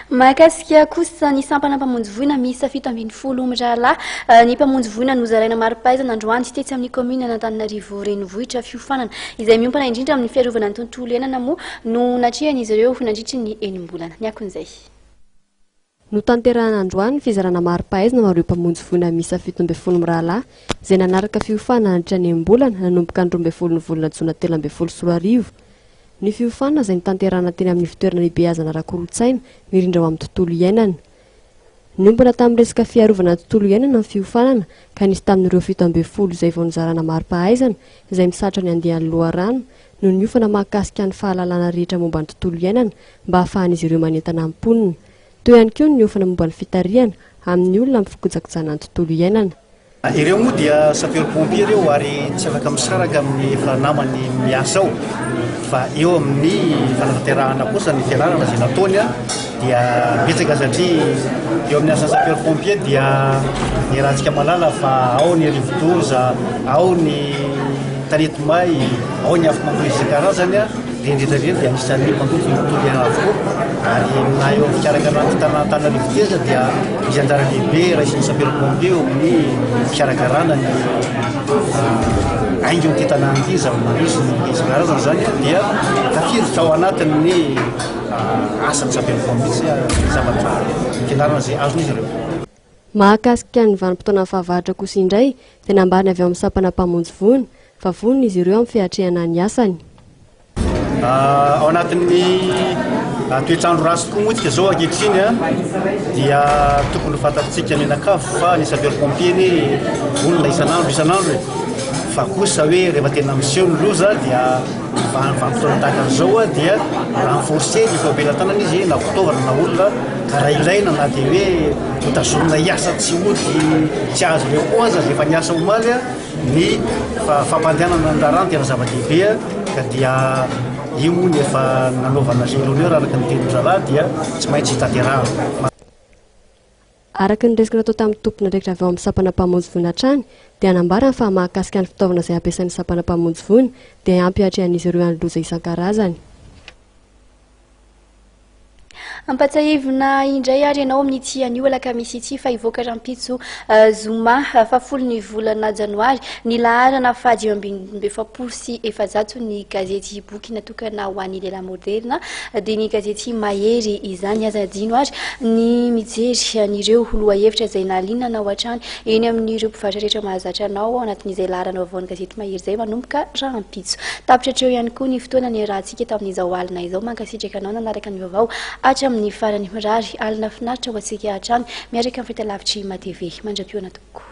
mahakasika kosa ny sampana mpamonjy voina miisa 7 mirahalahy ny mpamonjy voina no zaraina mari-pahaizana androany sy tetsy amin'ny commune n'Antananarivo renivohitra fiofanana izay miompana indrindra amin'ny fiarovana ny tontolo iainana moa no natrehany izy ireo nandritry ny enim-bolana ny akon'izay no tanterahana androany fizarana mari-pahaizana mareo mpamonjy voina miisa 17 mirahalahy izay nanaraka fiofanana nandritra ny enim-bolana nanomboka ny 12 ny volana jona 13 sy 14 ny fiofanana izay nitanterahana teny amin'ny fitoerana lehibe azana ara-kolontsaina mirindra ao amin'ny tontolo iainana niompana tamin'ny resaka fiarovana ny tontolo iainana ny fiofanana ka nisy tamin'ireo 17 izay vao nizarana mari-pahaizana izay misatra ny andehan'ny loharano no niofana mahakasika ny fahalalana rehetra momba ny tontolo iainana mba ahafahan'izy ireo manentana amin'ny mponina toy ihany koa ny niofana momba ny fitariana amin'ny olona amin'ny fikojakojana ny tontolo iainana ireo moa dia sapeur-pompier ireo ary tsy afaka misaraka amin'ny efa namany miasa ao fa eo amin'ny fanatanterahana kosa ny fianarana izay nataony dia betsaka satria eo amin'ny asa sapeur-pompier dia ny rahantsika malala fa ao ny rivodoza ao ny tanety-may ao ny afo-mampirisy karazany rendretrareny dia anisan'ny mpandoko ny tontolo iainana avokoa ary na eo amin'ny fikarakarana Antananarivo teza dia misy anjara lehibe raha isin'ny sapeur-pompier eo amin'ny fikarakarana ny aingo ty tanàna ity zava-manisy ny isan-karazana zany dia tafiritra ao anatin'ny asan'ny sapeur-pompier sy zavatra fianarana izay azon'izy ireo mahakasika ny vanim-potoana fahavaratra kosa indray dia nambariny avy ao amin'ny sampana mpamonjy voina fa vonona izy ireo amin'ny fiatrehana ny asany ao anatin'ny toetrandro rasy tokoa moa tsika zao ankehitriny dia tokony fantatsika menakafo fa ny sapeur-pompier ny olona isan'andro fa kosa hoe rehefa tena miseho ny loza dia vanim-potoana tahaka an'izao dia renforcer ny fampialan-tanana izy na fitaovana na olona ka raha ilaina na dia hoe hotazomina hiasa tsy ody tsy azo repoaza rehefa niasa omaly ny fampandehanana andarany tena zava-dehibe ka dia io moa ny efa nanaovana geloneur araka ny teny-dralahy dia tsy maintsy hitanterahana araka ny resaka natao tamin'ny tompona ndraikitra avy ao amin'ny sampana mpamonjy voina hatrany dia anambarana fa mahakasika ny fitaovana izay ampiasain'ny sampana mpamonjy voina dia ampy hatrehan'izy ireo any loza isan-karazany ampatsahivina indray ary ianao amin'ny ity anio alakamisy ity fa hivoaka rampitso zoma fafolo volana janoary ny laharana faha 5 ny gazety boky natokana ho an'ny lehilahy moderna dia ny gazety mahery izany aza dino ary ny mijery an'ireo loha-hevitra izay nahaliana ao hatrany eny amin'ireo mpivarotra rehetra mahazatra anao anatin'izay laharana vaovao ny gazety mahery izay manomboka rampitso tapitra hatreo ihany koa ny fotoana ny rahantsika tamin'izao alina izao mankasitraka anao nanaraka ny vaovao hatramin'ny farany mirary alina finaritra ho antsika hatrany miaraka amin'ny fahitalavitry matv mandra-pioana toko